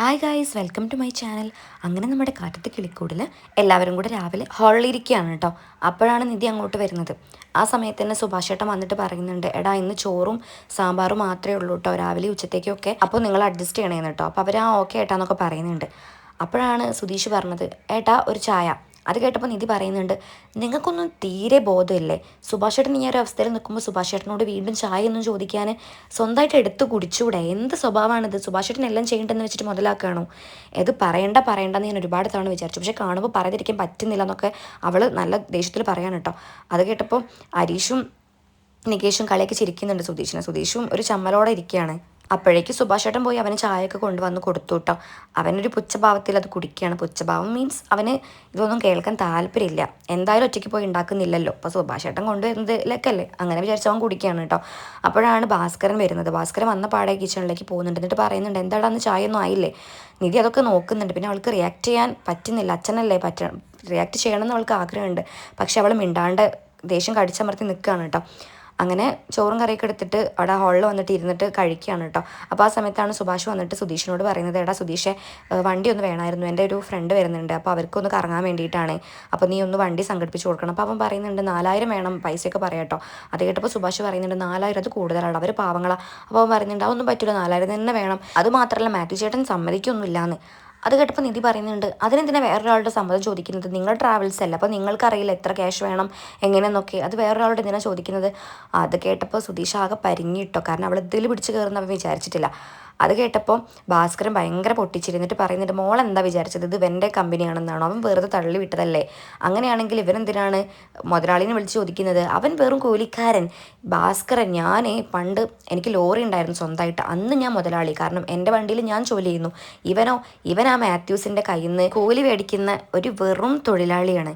Hi guys, welcome to my channel. അങ്ങനെ നമ്മുടെ കാറ്റത്ത് കിളിക്കൂടിൽ എല്ലാവരും കൂടെ രാവിലെ ഹാളിലിരിക്കുകയാണ് കേട്ടോ. അപ്പോഴാണ് നിധി അങ്ങോട്ട് വരുന്നത്. ആ സമയത്ത് തന്നെ സുഭാഷ് ഏട്ടൻ വന്നിട്ട് പറയുന്നുണ്ട്, എടാ ഇന്ന് ചോറും സാമ്പാറും മാത്രമേ ഉള്ളൂ കേട്ടോ, രാവിലെ ഉച്ചത്തേക്കൊക്കെ, അപ്പോൾ നിങ്ങൾ അഡ്ജസ്റ്റ് ചെയ്യണേന്ന് കേട്ടോ. അപ്പോൾ അവർ ഓക്കെ ഏട്ടാന്നൊക്കെ പറയുന്നുണ്ട്. അപ്പോഴാണ് സുധീഷ് പറഞ്ഞത്, ഏട്ടാ ഒരു ചായ. അത് കേട്ടപ്പോൾ നിധി പറയുന്നുണ്ട്, നിങ്ങൾക്കൊന്നും തീരെ ബോധമില്ലേ? സുഭാഷ് ഏട്ടൻ ഈ ഒരു അവസ്ഥയിൽ നിൽക്കുമ്പോൾ സുഭാഷ് ഏട്ടനോട് വീണ്ടും ചായ ഒന്നും ചോദിക്കാൻ സ്വന്തമായിട്ട് എടുത്ത് കുടിച്ചുകൂടെ? എന്ത് സ്വഭാവമാണിത്? സുഭാഷ് ഏട്ടൻ എല്ലാം ചെയ്യേണ്ടെന്ന് വെച്ചിട്ട് മുതലാക്കുകയാണോ? ഇത് പറയണ്ടെന്ന് ഞാൻ ഒരുപാട് തവണ വിചാരിച്ചു, പക്ഷേ കാണുമ്പോൾ പറയാതിരിക്കാൻ പറ്റുന്നില്ല എന്നൊക്കെ അവൾ നല്ല ദേഷ്യത്തിൽ പറയാൻ കേട്ടോ. അത് കേട്ടപ്പോൾ അരീഷും നികേഷും കളിയൊക്കെ ചിരിക്കുന്നുണ്ട് സുധീഷും ഒരു ചമ്മലോടെ ഇരിക്കുകയാണ്. അപ്പോഴേക്ക് സുഭാഷ് ഏട്ടൻ പോയി അവന് ചായയൊക്കെ കൊണ്ടുവന്ന് കൊടുത്തു കേട്ടോ. അവനൊരു പുച്ഛഭാവത്തിൽ അത് കുടിക്കുകയാണ്. പുച്ഛഭാവം മീൻസ് അവന് ഇതൊന്നും കേൾക്കാൻ താല്പര്യമില്ല. എന്തായാലും ഒറ്റയ്ക്ക് പോയി ഉണ്ടാക്കുന്നില്ലല്ലോ, അപ്പോൾ സുഭാഷ് ഏട്ടൻ കൊണ്ടുവരുന്നതിലേക്കല്ലേ, അങ്ങനെ വിചാരിച്ച് അവൻ കുടിക്കുകയാണ് കേട്ടോ. അപ്പോഴാണ് ഭാസ്കരൻ വരുന്നത്. ഭാസ്കരൻ വന്ന പാടെ കിച്ചണിലേക്ക് പോകുന്നുണ്ട്. എന്നിട്ട് പറയുന്നുണ്ട്, എന്താടാ അന്ന് ചായ ഒന്നും ആയില്ലേ? നിധി അതൊക്കെ നോക്കുന്നുണ്ട്. പിന്നെ അവൾക്ക് റിയാക്ട് ചെയ്യാൻ പറ്റുന്നില്ല. അച്ഛനല്ലേ റിയാക്ട് ചെയ്യണമെന്ന് അവൾക്ക് ആഗ്രഹമുണ്ട്. പക്ഷെ അവൾ മിണ്ടാണ്ട് ദേഷ്യം കടിച്ചമർത്തി നിൽക്കുകയാണ് കേട്ടോ. അങ്ങനെ ചോറും കറിയൊക്കെ എടുത്തിട്ട് അവിടെ ഹാളിൽ വന്നിട്ട് ഇരുന്നിട്ട് കഴിക്കുകയാണ് കേട്ടോ. അപ്പോൾ ആ സമയത്താണ് സുഭാഷ് വന്നിട്ട് സുധീഷിനോട് പറയുന്നത്, എടാ സുധീഷെ, വണ്ടി ഒന്ന് വേണമായിരുന്നു, എൻ്റെ ഒരു ഫ്രണ്ട് വരുന്നുണ്ട്, അപ്പോൾ അവർക്കൊന്ന് കറങ്ങാൻ വേണ്ടിയിട്ടാണ്, അപ്പോൾ നീ ഒന്ന് വണ്ടി സംഘടിപ്പിച്ച് കൊടുക്കണം. അപ്പോൾ അവൻ പറയുന്നുണ്ട്, 4000 വേണം, പൈസയൊക്കെ പറയാം കേട്ടോ. അത് കേട്ടപ്പോൾ സുഭാഷ് പറയുന്നുണ്ട്, 4000 അത് കൂടുതലാണ്, അവർ പാവങ്ങളാണ്. അപ്പോൾ അവൻ പറയുന്നുണ്ട്, അതൊന്നും പറ്റില്ല, 4000 തന്നെ വേണം. അത് മാത്രമല്ല മാത്യു ചേട്ടൻ സമ്മതിക്കൊന്നുമില്ലാന്ന്. അത് കേട്ടപ്പോൾ നിധി പറയുന്നുണ്ട്, അതിനെന്തിനാ വേറൊരാളുടെ സമ്മതം ചോദിക്കുന്നത്? നിങ്ങൾ ട്രാവൽസ് അല്ല, അപ്പോൾ നിങ്ങൾക്കറിയില്ല എത്ര ക്യാഷ് വേണം എങ്ങനെയെന്നൊക്കെ, അത് വേറൊരാളുടെ എന്തിനാണ് ചോദിക്കുന്നത്? അത് കേട്ടപ്പോൾ സുധീഷ് ആകെ പരിങ്ങിട്ടോ, കാരണം അവൾ ഇതിൽ പിടിച്ച് കയറുന്ന അവൻ വിചാരിച്ചിട്ടില്ല. അത് കേട്ടപ്പോൾ ഭാസ്കരൻ ഭയങ്കര പൊട്ടിച്ചിരുന്നിട്ട് പറയുന്നുണ്ട്, മോൾ എന്താ വിചാരിച്ചത് ഇത് ഇവൻ്റെ കമ്പനിയാണെന്നാണോ? അവൻ വെറുതെ തള്ളി വിട്ടതല്ലേ? അങ്ങനെയാണെങ്കിൽ ഇവരെന്തിനാണ് മുതലാളിനെ വിളിച്ച് ചോദിക്കുന്നത്? അവൻ വെറും കൂലിക്കാരൻ. ഭാസ്കരൻ, ഞാൻ പണ്ട് എനിക്ക് ലോറി ഉണ്ടായിരുന്നു സ്വന്തമായിട്ട്, അന്ന് ഞാൻ മുതലാളി, കാരണം എൻ്റെ വണ്ടിയിൽ ഞാൻ ജോലി ചെയ്യുന്നു. ഇവൻ ആ മാത്യൂസിൻ്റെ കയ്യിൽ നിന്ന് കൂലി മേടിക്കുന്ന ഒരു വെറും തൊഴിലാളിയാണ്.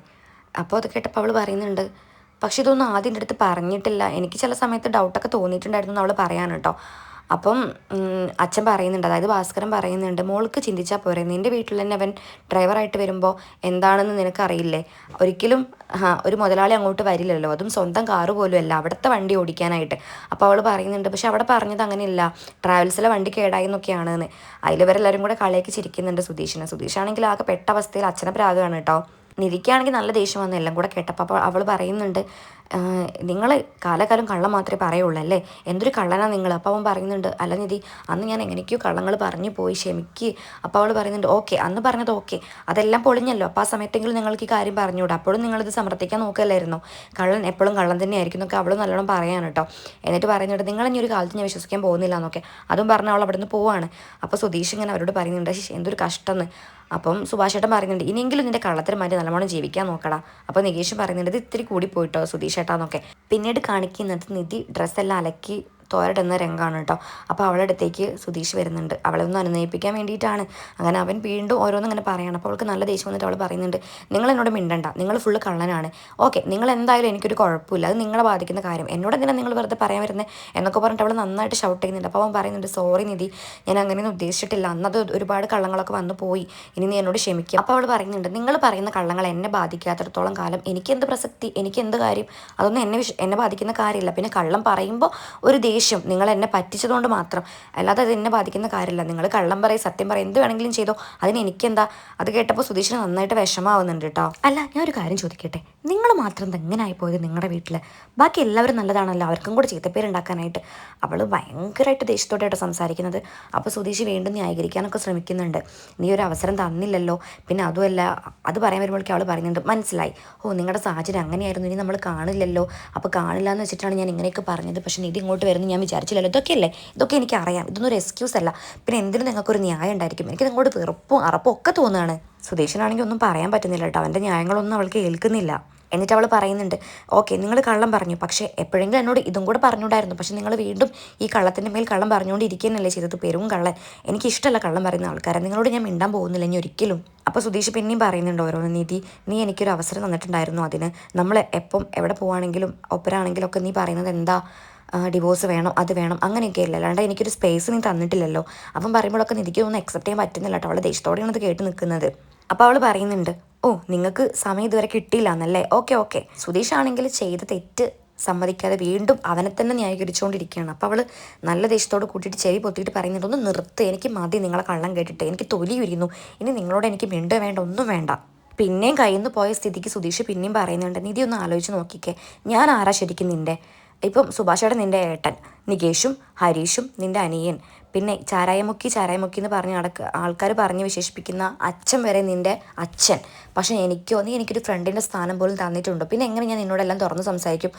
അപ്പോൾ അത് കേട്ടപ്പോൾ അവൾ പറയുന്നുണ്ട്, പക്ഷെ ഇതൊന്നും ആദ്യം എൻ്റെ അടുത്ത് പറഞ്ഞിട്ടില്ല, എനിക്ക് ചില സമയത്ത് ഡൗട്ടൊക്കെ തോന്നിയിട്ടുണ്ടായിരുന്നു എന്ന് അവൾ പറയാൻ കേട്ടോ. അപ്പം അച്ഛൻ പറയുന്നുണ്ട്, അതായത് ഭാസ്കരൻ പറയുന്നുണ്ട്, മോൾക്ക് ചിന്തിച്ചാൽ പോരെ, നിൻ്റെ വീട്ടിൽ തന്നെ അവൻ ഡ്രൈവറായിട്ട് വരുമ്പോൾ എന്താണെന്ന് നിനക്കറിയില്ലേ? ഒരിക്കലും ഒരു മുതലാളി അങ്ങോട്ട് വരില്ലല്ലോ, അതും സ്വന്തം കാറ് പോലും അല്ല, അവിടുത്തെ വണ്ടി ഓടിക്കാനായിട്ട്. അപ്പോൾ അവൾ പറയുന്നുണ്ട്, പക്ഷെ അവിടെ പറഞ്ഞത് അങ്ങനെയില്ല, ട്രാവൽസിലെ വണ്ടി കേടായി എന്നൊക്കെയാണെന്ന്. അതിലിവരെല്ലാവരും കൂടെ കളിയാക്കി ചിരിക്കുന്നുണ്ട് സുധീഷാണെങ്കിൽ ആകെ പെട്ട അവസ്ഥയിൽ അച്ഛനെ പ്രാഗമാണ് കേട്ടോ. നിധിക്കാണെങ്കിൽ നല്ല ദേഷ്യം വന്നു എല്ലാം കൂടെ കേട്ടപ്പോൾ. അപ്പോൾ അവൾ പറയുന്നുണ്ട്, നിങ്ങൾ കാലകാലം കള്ളം മാത്രമേ പറയുള്ളൂ അല്ലേ, എന്തൊരു കള്ളനാണ് നിങ്ങൾ? അപ്പോൾ അവൻ പറയുന്നുണ്ട്, അല്ല നിധി, അന്ന് ഞാൻ എങ്ങനെയൊക്കെയോ കള്ളങ്ങൾ പറഞ്ഞു പോയി, ക്ഷമിക്ക്. അപ്പോൾ അവൾ പറയുന്നുണ്ട്, ഓക്കെ അന്ന് പറഞ്ഞത് ഓക്കെ, അതെല്ലാം പൊളിഞ്ഞല്ലോ, അപ്പോൾ ആ സമയത്തെങ്കിലും നിങ്ങൾക്ക് ഈ കാര്യം പറഞ്ഞുകൂടെ? അപ്പോഴും നിങ്ങളിത് സമർത്ഥിക്കാൻ നോക്കല്ലായിരുന്നോ? കള്ളൻ എപ്പോഴും കള്ളൻ തന്നെ ആയിരിക്കും എന്നൊക്കെ അവൾ നല്ലോണം പറയാൻ കേട്ടോ. എന്നിട്ട് പറയുന്നുണ്ട്, നിങ്ങളിനി ഒരു കാലത്ത് ഞാൻ വിശ്വസിക്കാൻ പോകുന്നില്ല എന്നൊക്കെ. അതും പറഞ്ഞ അവൾ അവിടെ നിന്ന് പോവാണ്. അപ്പോൾ സുധീഷ് ഇങ്ങനെ അവരോട് പറയുന്നുണ്ട്, എന്തൊരു കഷ്ടമെന്ന്. അപ്പം സുഭാഷ് ഏട്ടൻ പറയുന്നുണ്ട്, ഇനിയെങ്കിലും നിന്റെ കള്ളത്തരം മാറ്റി നല്ലവണ്ണം ജീവിക്കാൻ നോക്കടാ. അപ്പോൾ നികേഷ് പറയുന്നുണ്ട്, ഇത് ഇത്തിരി കൂടി പോയിട്ടോ സുധീഷ് ഏട്ടാന്നൊക്കെ. പിന്നീട് കാണിക്കുന്നത് നിധി ഡ്രസ്സെല്ലാം അലക്കി തോരടുന്ന രംഗമാണ് കേട്ടോ. അപ്പോൾ അവളുടെ അടുത്തേക്ക് സുധീഷ് വരുന്നുണ്ട്, അവളെ ഒന്ന് അനുനയിപ്പിക്കാൻ വേണ്ടിയിട്ടാണ്. അങ്ങനെ അവൻ വീണ്ടും ഓരോന്നും ഇങ്ങനെ പറയണം. അപ്പോൾ അവൾക്ക് നല്ല ദേഷ്യം വന്നിട്ട് അവൾ പറയുന്നുണ്ട്, നിങ്ങൾ എന്നോട് മിണ്ടണ്ട, നിങ്ങൾ ഫുള്ള് കള്ളനാണ്. ഓക്കെ, നിങ്ങൾ എന്തായാലും എനിക്കൊരു കുഴപ്പമില്ല, അത് നിങ്ങളെ ബാധിക്കുന്ന കാര്യം, എന്നോട് എന്തിനാണ് നിങ്ങൾ വെറുതെ പറയാൻ വരുന്നത് എന്നൊക്കെ പറഞ്ഞിട്ട് അവൾ നന്നായിട്ട് ഷൗട്ട് ചെയ്യുന്നുണ്ട്. അപ്പോൾ അവൻ പറയുന്നുണ്ട്, സോറി നിധി, ഞാൻ അങ്ങനെയൊന്നും ഉദ്ദേശിച്ചിട്ടില്ല, അന്നത് ഒരുപാട് കള്ളങ്ങളൊക്കെ വന്നു പോയി, ഇനി നീ എന്നോട് ക്ഷമിക്കുക. അപ്പോൾ അവൾ പറയുന്നുണ്ട്, നിങ്ങൾ പറയുന്ന കള്ളങ്ങൾ എന്നെ ബാധിക്കാത്തിടത്തോളം കാലം എനിക്ക് എന്ത് പ്രസക്തി, എനിക്ക് എന്ത് കാര്യം, അതൊന്നും എന്നെ ബാധിക്കുന്ന കാര്യമില്ല. പിന്നെ കള്ളം പറയുമ്പോൾ ഒരു ദേഷ്യം, നിങ്ങൾ എന്നെ പറ്റിച്ചതുകൊണ്ട് മാത്രം, അല്ലാതെ അത് എന്നെ ബാധിക്കുന്ന കാര്യമില്ല. നിങ്ങൾ കള്ളം പറയും, സത്യം പറയും, എന്ത് വേണമെങ്കിലും ചെയ്തോ, അതിന് എനിക്കെന്താ? അത് കേട്ടപ്പോൾ സുധീഷിന് നന്നായിട്ട് വിഷമാവുന്നുണ്ട് കേട്ടോ. അല്ല, ഞാൻ ഒരു കാര്യം ചോദിക്കട്ടെ, നിങ്ങൾ മാത്രം എങ്ങനെയായി പോയത് നിങ്ങളുടെ വീട്ടിൽ? ബാക്കി എല്ലാവരും നല്ലതാണല്ലോ, അവർക്കും കൂടെ ചീത്തപ്പേരുണ്ടാക്കാനായിട്ട്. അവൾ ഭയങ്കരമായിട്ട് ദേഷ്യത്തോടെയായിട്ട് സംസാരിക്കുന്നത്. അപ്പോൾ സുധീഷ് വീണ്ടും ന്യായീകരിക്കാനൊക്കെ ശ്രമിക്കുന്നുണ്ട്, നീ ഒരു അവസരം തന്നില്ലല്ലോ, പിന്നെ അതുമല്ല, അത് പറയാൻ വരുമ്പോഴേക്കും അവൾ പറയുന്നുണ്ട്, മനസ്സിലായി, ഓ നിങ്ങളുടെ സാഹചര്യം അങ്ങനെയായിരുന്നു, ഇനി നമ്മൾ കാണില്ലല്ലോ, അപ്പോൾ കാണില്ല എന്ന് വെച്ചിട്ടാണ് ഞാൻ ഇങ്ങനെയൊക്കെ പറഞ്ഞത്, പക്ഷേ നീ ഇങ്ങോട്ട് വരുന്നു ഞാൻ വിചാരിച്ചില്ലല്ലോ, ഇതൊക്കെയല്ലേ, ഇതൊക്കെ എനിക്കറിയാം, ഇതൊന്നും ഒരു എക്സ്ക്യൂസ് അല്ല, പിന്നെ എന്തിനും നിങ്ങൾക്കൊരു ന്യായം ഉണ്ടായിരിക്കും, എനിക്ക് നിങ്ങളോട് വെറുപ്പും അറപ്പും ഒക്കെ തോന്നുകയാണ്. സുധീഷനാണെങ്കിൽ ഒന്നും പറയാൻ പറ്റുന്നില്ല കേട്ടോ, അവൻ്റെ ന്യായങ്ങളൊന്നും അവൾക്ക് കേൾക്കുന്നില്ല. എന്നിട്ട് അവൾ പറയുന്നുണ്ട്, ഓക്കെ നിങ്ങൾ കള്ളം പറഞ്ഞു, പക്ഷേ എപ്പോഴെങ്കിലും എന്നോട് ഇതും കൂടെ പറഞ്ഞുകൂടായിരുന്നു, പക്ഷേ നിങ്ങൾ വീണ്ടും ഈ കള്ളത്തിൻ്റെ മേൽ കള്ളം പറഞ്ഞുകൊണ്ടിരിക്കുകയെന്നല്ലേ ചെയ്തത്, പെരും കള്ളൻ. എനിക്കിഷ്ടമല്ല കള്ളം പറയുന്ന ആൾക്കാരെ, നിങ്ങളോട് ഞാൻ മിണ്ടാൻ പോകുന്നില്ല ഇനി ഒരിക്കലും. അപ്പോൾ സുധീഷ് പിന്നെയും പറയുന്നുണ്ട് ഓരോന്ന്, നീ എനിക്കൊരു അവസരം തന്നിട്ടുണ്ടായിരുന്നു, അതിന് നമ്മൾ എപ്പം എവിടെ പോവുകയാണെങ്കിലും ഒപ്പരാണെങ്കിലും ഒക്കെ നീ പറയുന്നത് എന്താ, ഡിവോഴ്സ് വേണം, അത് വേണം, അങ്ങനെയൊക്കെ ഇല്ല, അല്ലാണ്ട് എനിക്കൊരു സ്പേസ് നീ തന്നിട്ടില്ലല്ലോ. അവൻ പറയുമ്പോഴൊക്കെ നിധിക്ക് ഒന്നും അക്സെപ്റ്റ് ചെയ്യാൻ പറ്റുന്നില്ല കേട്ടോ, അവളുടെ ദേഷ്യത്തോടെയാണ് അത് കേട്ട് നിൽക്കുന്നത്. അപ്പോൾ അവൾ പറയുന്നുണ്ട്, ഓ നിങ്ങൾക്ക് സമയം ഇതുവരെ കിട്ടിയില്ല എന്നല്ലേ, ഓക്കെ സുധീഷ് ആണെങ്കിൽ ചെയ്ത തെറ്റ് സമ്മതിക്കാതെ വീണ്ടും അവനെ തന്നെ ന്യായീകരിച്ചുകൊണ്ടിരിക്കുകയാണ്. അപ്പോൾ അവൾ നല്ല ദേഷ്യത്തോട് കൂട്ടിയിട്ട് ചെവി പൊത്തിയിട്ട് പറയുന്നുണ്ട്, ഒന്ന് നിർത്ത്, എനിക്ക് മതി നിങ്ങളെ കള്ളം കേട്ടിട്ട്, എനിക്ക് തൊലി ഉരിയുന്നു, ഇനി നിങ്ങളോട് എനിക്ക് മിണ്ടോ വേണ്ട ഒന്നും വേണ്ട. പിന്നെയും കയ്യിൽ നിന്ന് പോയ സ്ഥിതിക്ക് സുധീഷ് പിന്നെയും പറയുന്നുണ്ട്, നിധി ഒന്ന് ആലോചിച്ച് നോക്കിക്കേ, ഞാൻ ആരാ ശരിക്കും നിൻ്റെ? ഇപ്പം സുഭാഷേട്ടൻ നിൻ്റെ ഏട്ടൻ, നികേഷും ഹരീഷും നിൻ്റെ അനിയൻ, പിന്നെ ചാരായമുക്കി എന്ന് പറഞ്ഞ് ആൾക്കാർ പറഞ്ഞ് വിശേഷിപ്പിക്കുന്ന അച്ഛൻ വരെ നിൻ്റെ അച്ഛൻ. പക്ഷേ നീ എനിക്കൊരു ഫ്രണ്ടിൻ്റെ സ്ഥാനം പോലും തന്നിട്ടുണ്ടോ? പിന്നെ എങ്ങനെ ഞാൻ നിന്നോടെല്ലാം തുറന്ന് സംസാരിക്കും?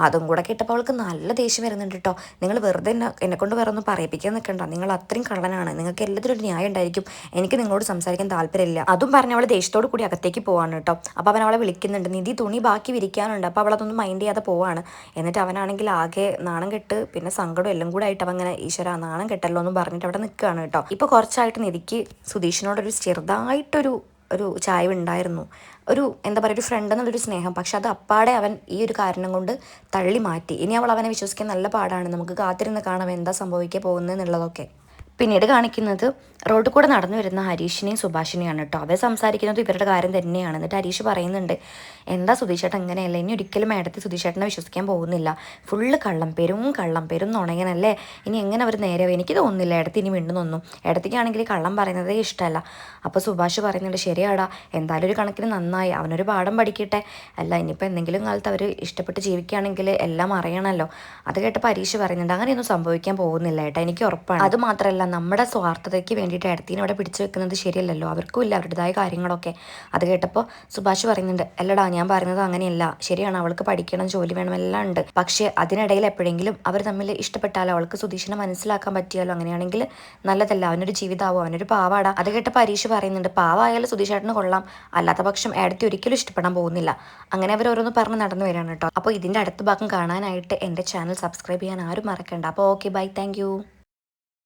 അതും കൂടെ കേട്ടപ്പോൾ അവൾക്ക് നല്ല ദേഷ്യം വരുന്നുണ്ട് കേട്ടോ. നിങ്ങൾ വെറുതെ എന്നെക്കൊണ്ട് വേറെ ഒന്നും പറയിപ്പിക്കാൻ നിൽക്കണ്ട, നിങ്ങൾ അത്രയും കള്ളനാണ്, നിങ്ങൾക്ക് എല്ലാത്തിനും ഒരു ന്യായം ഉണ്ടായിരിക്കും, എനിക്ക് നിങ്ങളോട് സംസാരിക്കാൻ താല്പര്യമില്ല. അതും പറഞ്ഞ് അവൾ ദേഷ്യത്തോട് കൂടി അകത്തേക്ക് പോവാണ് കേട്ടോ. അപ്പോൾ അവൻ അവളെ വിളിക്കുന്നുണ്ട്, നിധി തുണി ബാക്കി വിരിക്കാനുണ്ട്. അപ്പോൾ അവളതൊന്നും മൈൻഡ് ചെയ്യാതെ പോവാണ്. എന്നിട്ട് അവനാണെങ്കിൽ ആകെ നാണം കെട്ട് പിന്നെ സങ്കടം എല്ലാം കൂടെ ആയിട്ട് അവൻ അങ്ങനെ ഈശ്വര നാണം കെട്ടല്ലോ എന്നും പറഞ്ഞിട്ട് അവിടെ നിൽക്കുകയാണ് കേട്ടോ. ഇപ്പോൾ കുറച്ചായിട്ട് നിധിക്ക് സുധീഷിനോടൊരു ചെറുതായിട്ടൊരു ചായ്വ് ഉണ്ടായിരുന്നു, ഒരു എന്താ പറയുക, ഒരു ഫ്രണ്ട് എന്നുള്ളൊരു സ്നേഹം. പക്ഷെ അത് അപ്പാടെ അവൻ ഈ ഒരു കാരണം കൊണ്ട് തള്ളി മാറ്റി. ഇനി അവനെ വിശ്വസിക്കാൻ നല്ല പാടാണ്. നമുക്ക് കാത്തിരുന്ന് കാണാം എന്താ സംഭവിക്കാൻ പോകുന്നതെന്നുള്ളതൊക്കെ. പിന്നീട് കാണിക്കുന്നത് റോഡിൽ കൂടെ നടന്നു വരുന്ന ഹരീഷിനെയും സുഭാഷിനെയാണ് കേട്ടോ. അവർ സംസാരിക്കുന്നത് ഇവരുടെ കാര്യം തന്നെയാണ്. എന്നിട്ട് ഹരീഷ് പറയുന്നുണ്ട്, എന്താ സുധീഷേട്ടൻ ഇങ്ങനെയല്ല, ഇനി ഒരിക്കലും മേഡത്തിൽ സുധീഷേട്ടനെ വിശ്വസിക്കാൻ പോകുന്നില്ല, ഫുള്ള് കള്ളം, പെരും നുണയനല്ലേ, ഇനി എങ്ങനെ അവർ നേരെ എനിക്ക് തോന്നുന്നില്ല ഇടത്ത് ഇനി മിണ്ടുന്നൊന്നും, ഇടത്തേക്കാണെങ്കിൽ കള്ളം പറയുന്നതേ ഇഷ്ടമല്ല. അപ്പോൾ സുഭാഷ് പറയുന്നുണ്ട്, ശരിയാടാ, എന്തായാലും ഒരു കണക്കിന് നന്നായി, അവനൊരു പാഠം പഠിക്കട്ടെ, അല്ല ഇനിയിപ്പോൾ എന്തെങ്കിലും കാലത്ത് അവർ ഇഷ്ടപ്പെട്ട് ജീവിക്കുകയാണെങ്കിൽ എല്ലാം അറിയണമല്ലോ. അത് കേട്ടപ്പോൾ ഹരീഷ് പറയുന്നുണ്ട്, അങ്ങനെയൊന്നും സംഭവിക്കാൻ പോകുന്നില്ല ഏട്ടാ, എനിക്ക് ഉറപ്പാണ്. അത് മാത്രമല്ല നമ്മുടെ സ്വാർത്ഥതയ്ക്ക് വേണ്ടിയിട്ട് ഇടത്തിന് ഇവിടെ പിടിച്ചു വെക്കുന്നത് ശരിയല്ലല്ലോ, അവർക്കും ഇല്ല അവരുടേതായ കാര്യങ്ങളൊക്കെ. അത് കേട്ടപ്പോൾ സുഭാഷ് പറയുന്നുണ്ട്, അല്ലടാ ഞാൻ പറയുന്നത് അങ്ങനെയല്ല, ശരിയാണ് അവൾക്ക് പഠിക്കണം, ജോലി വേണം, എല്ലാം ഉണ്ട്, പക്ഷേ അതിനിടയിൽ എപ്പോഴെങ്കിലും അവർ തമ്മിൽ ഇഷ്ടപ്പെട്ടാലോ, അവൾക്ക് സുധീഷിനെ മനസ്സിലാക്കാൻ പറ്റിയാലോ, അങ്ങനെയാണെങ്കിൽ നല്ലതല്ല, അവനൊരു ജീവിതമാവോ, അവനൊരു പാവാടാ. അത് കേട്ടപ്പോൾ ഹരീഷ് പറയുന്നുണ്ട്, പാവായാലും സുധീഷേട്ടന് കൊള്ളാം, അല്ലാത്ത പക്ഷം ഏടത്തി ഒരിക്കലും ഇഷ്ടപ്പെടാൻ പോകുന്നില്ല. അങ്ങനെ അവർ ഓരോന്ന് പറഞ്ഞ് നടന്നു വരികയാണ് കേട്ടോ. അപ്പോൾ ഇതിൻ്റെ അടുത്ത ഭാഗം കാണാനായിട്ട് എൻ്റെ ചാനൽ സബ്സ്ക്രൈബ് ചെയ്യാൻ ആരും മറക്കണ്ട. അപ്പോൾ ഓക്കെ, ബൈ, താങ്ക്